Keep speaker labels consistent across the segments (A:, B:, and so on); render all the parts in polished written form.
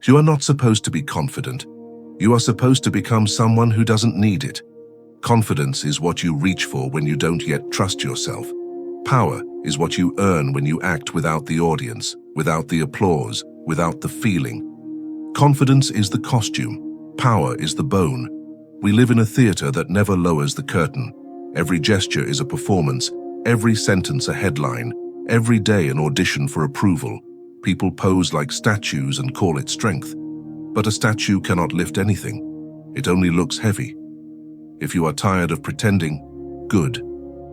A: You are not supposed to be confident. You are supposed to become someone who doesn't need it. Confidence is what you reach for when you don't yet trust yourself. Power is what you earn when you act without the audience, without the applause, without the feeling. Confidence is the costume. Power is the bone. We live in a theater that never lowers the curtain. Every gesture is a performance, every sentence a headline, every day an audition for approval. People pose like statues and call it strength. But a statue cannot lift anything. It only looks heavy. If you are tired of pretending, good.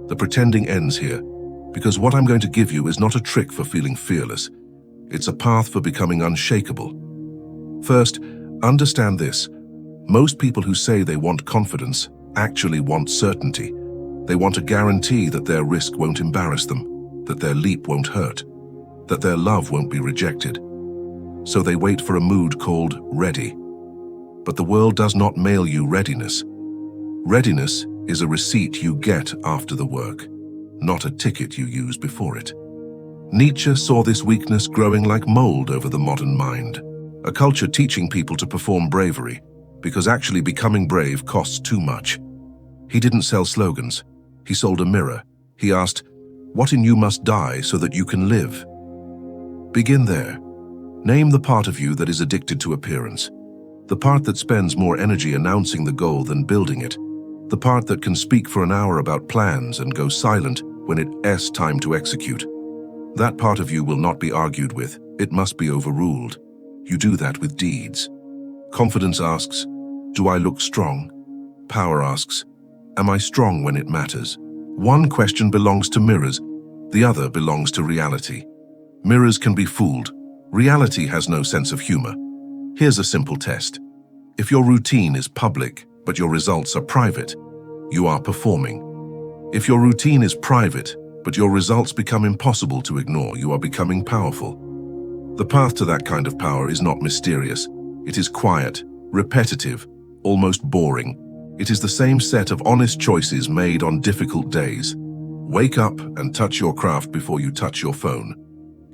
A: The pretending ends here, because what I'm going to give you is not a trick for feeling fearless. It's a path for becoming unshakable. First, understand this. Most people who say they want confidence actually want certainty. They want a guarantee that their risk won't embarrass them, that their leap won't hurt, that their love won't be rejected. So they wait for a mood called ready. But the world does not mail you readiness. Readiness is a receipt you get after the work, not a ticket you use before it. Nietzsche saw this weakness growing like mold over the modern mind, a culture teaching people to perform bravery, because actually becoming brave costs too much. He didn't sell slogans. He sold a mirror. He asked, "What in you must die so that you can live?" Begin there. Name the part of you that is addicted to appearance, the part that spends more energy announcing the goal than building it, the part that can speak for an hour about plans and go silent when it's time to execute. That part of you will not be argued with. It must be overruled. You do that with deeds. Confidence asks, "Do I look strong?" Power asks, "Am I strong when it matters?" One question belongs to mirrors, the other belongs to reality. Mirrors can be fooled. Reality has no sense of humor. Here's a simple test. If your routine is public, but your results are private, you are performing. If your routine is private, but your results become impossible to ignore, you are becoming powerful. The path to that kind of power is not mysterious. It is quiet, repetitive, almost boring. It is the same set of honest choices made on difficult days. Wake up and touch your craft before you touch your phone.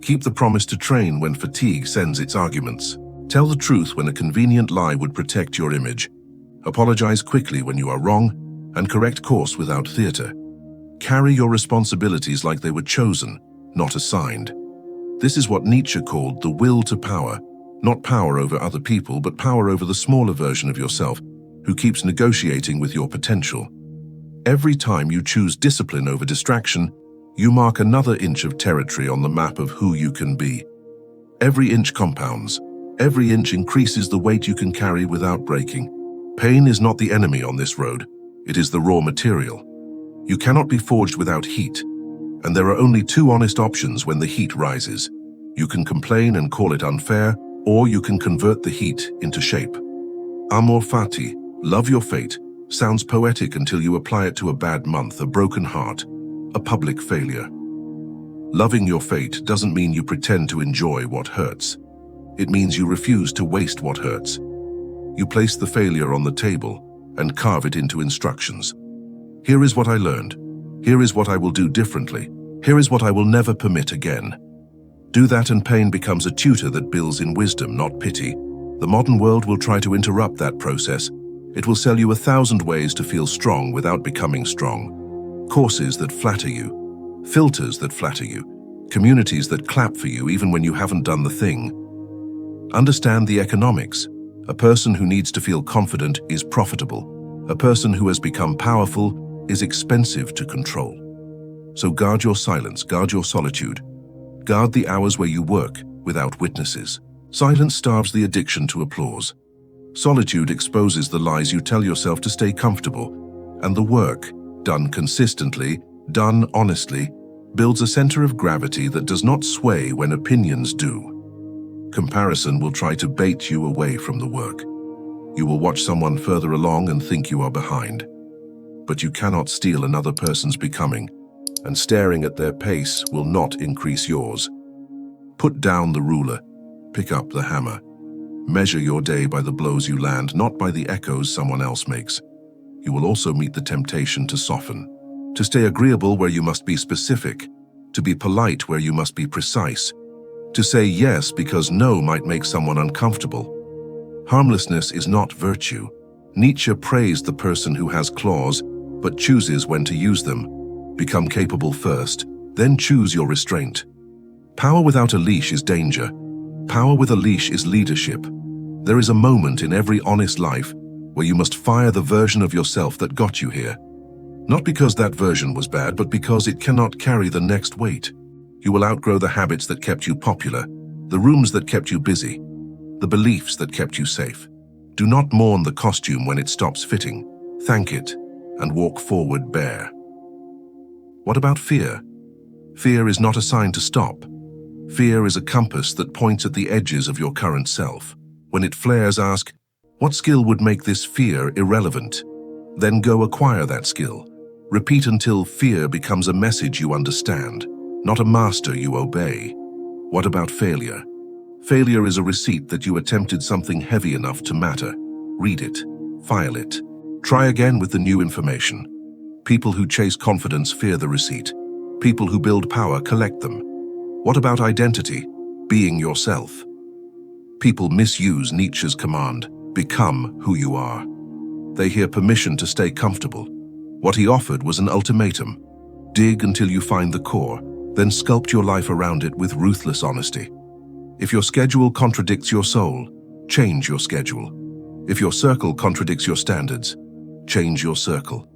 A: Keep the promise to train when fatigue sends its arguments. Tell the truth when a convenient lie would protect your image. Apologize quickly when you are wrong, and correct course without theater. Carry your responsibilities like they were chosen, not assigned. This is what Nietzsche called the will to power. Not power over other people, but power over the smaller version of yourself, who keeps negotiating with your potential. Every time you choose discipline over distraction, you mark another inch of territory on the map of who you can be. Every inch compounds. Every inch increases the weight you can carry without breaking. Pain is not the enemy on this road. It is the raw material. You cannot be forged without heat, and there are only two honest options when the heat rises. You can complain and call it unfair, or you can convert the heat into shape. Amor fati, love your fate, sounds poetic until you apply it to a bad month, a broken heart, a public failure. Loving your fate doesn't mean you pretend to enjoy what hurts. It means you refuse to waste what hurts. You place the failure on the table and carve it into instructions. Here is what I learned. Here is what I will do differently. Here is what I will never permit again. Do that and pain becomes a tutor that builds in wisdom, not pity. The modern world will try to interrupt that process. It will sell you 1,000 ways to feel strong without becoming strong. Courses that flatter you. Filters that flatter you. Communities that clap for you even when you haven't done the thing. Understand the economics. A person who needs to feel confident is profitable. A person who has become powerful is expensive to control. So guard your silence, guard your solitude. Guard the hours where you work without witnesses. Silence starves the addiction to applause. Solitude exposes the lies you tell yourself to stay comfortable. And the work, done consistently, done honestly, builds a center of gravity that does not sway when opinions do. Comparison will try to bait you away from the work. You will watch someone further along and think you are behind. But you cannot steal another person's becoming, and staring at their pace will not increase yours. Put down the ruler, pick up the hammer. Measure your day by the blows you land, not by the echoes someone else makes. You will also meet the temptation to soften, to stay agreeable where you must be specific, to be polite where you must be precise, To say yes because no might make someone uncomfortable. Harmlessness is not virtue. Nietzsche praised the person who has claws, but chooses when to use them. Become capable first, then choose your restraint. Power without a leash is danger. Power with a leash is leadership. There is a moment in every honest life where you must fire the version of yourself that got you here. Not because that version was bad, but because it cannot carry the next weight. You will outgrow the habits that kept you popular, the rooms that kept you busy, the beliefs that kept you safe. Do not mourn the costume when it stops fitting. Thank it and walk forward bare. What about fear? Fear is not a sign to stop. Fear is a compass that points at the edges of your current self. When it flares, ask, what skill would make this fear irrelevant? Then go acquire that skill. Repeat until fear becomes a message you understand, not a master you obey. What about failure? Failure is a receipt that you attempted something heavy enough to matter. Read it, file it. Try again with the new information. People who chase confidence fear the receipt. People who build power collect them. What about identity? Being yourself. People misuse Nietzsche's command, become who you are. They hear permission to stay comfortable. What he offered was an ultimatum. Dig until you find the core, then sculpt your life around it with ruthless honesty. If your schedule contradicts your soul, change your schedule. If your circle contradicts your standards, change your circle.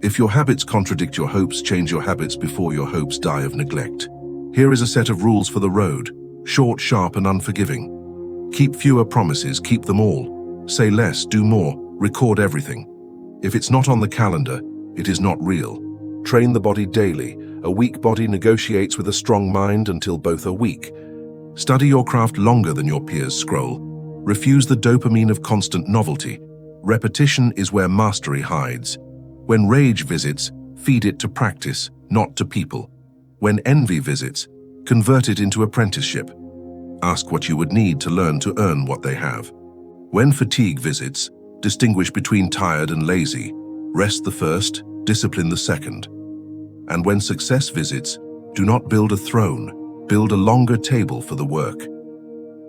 A: If your habits contradict your hopes, change your habits before your hopes die of neglect. Here is a set of rules for the road, short, sharp, and unforgiving. Keep fewer promises, keep them all. Say less, do more, record everything. If it's not on the calendar, it is not real. Train the body daily. A weak body negotiates with a strong mind until both are weak. Study your craft longer than your peers scroll. Refuse the dopamine of constant novelty. Repetition is where mastery hides. When rage visits, feed it to practice, not to people. When envy visits, convert it into apprenticeship. Ask what you would need to learn to earn what they have. When fatigue visits, distinguish between tired and lazy. Rest the first, discipline the second. And when success visits, do not build a throne, build a longer table for the work.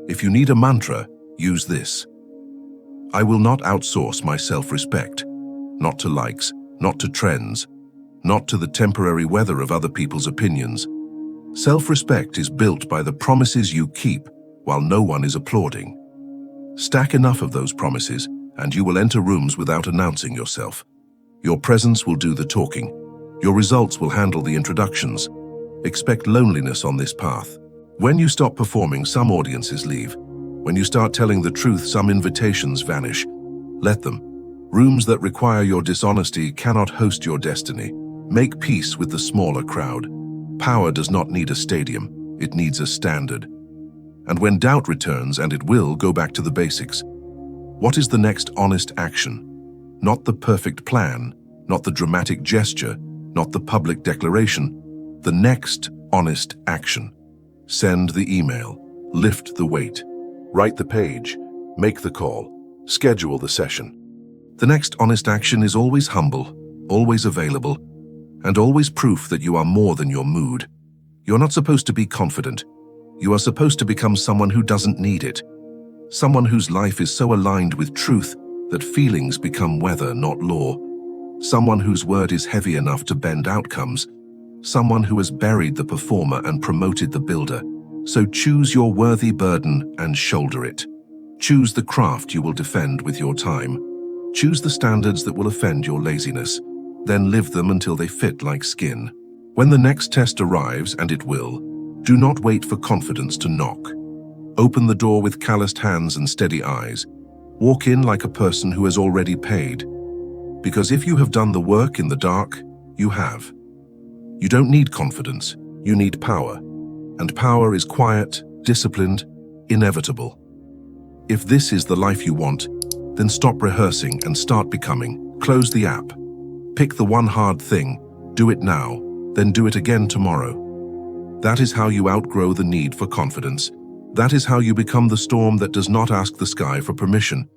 A: If you need a mantra, use this. I will not outsource my self-respect, not to likes, not to trends, not to the temporary weather of other people's opinions. Self-respect is built by the promises you keep while no one is applauding. Stack enough of those promises, and you will enter rooms without announcing yourself. Your presence will do the talking. Your results will handle the introductions. Expect loneliness on this path. When you stop performing, some audiences leave. When you start telling the truth, some invitations vanish. Let them. Rooms that require your dishonesty cannot host your destiny. Make peace with the smaller crowd. Power does not need a stadium, it needs a standard. And when doubt returns, and it will, go back to the basics. What is the next honest action? Not the perfect plan, not the dramatic gesture, not the public declaration. The next honest action. Send the email, lift the weight, write the page, make the call, schedule the session. The next honest action is always humble, always available, and always proof that you are more than your mood. You're not supposed to be confident. You are supposed to become someone who doesn't need it. Someone whose life is so aligned with truth that feelings become weather, not law. Someone whose word is heavy enough to bend outcomes. Someone who has buried the performer and promoted the builder. So choose your worthy burden and shoulder it. Choose the craft you will defend with your time. Choose the standards that will offend your laziness. Then live them until they fit like skin. When the next test arrives, and it will, do not wait for confidence to knock. Open the door with calloused hands and steady eyes. Walk in like a person who has already paid. Because if you have done the work in the dark, you have. You don't need confidence, you need power. And power is quiet, disciplined, inevitable. If this is the life you want, then stop rehearsing and start becoming. Close the app. Pick the one hard thing, do it now, then do it again tomorrow. That is how you outgrow the need for confidence. That is how you become the storm that does not ask the sky for permission.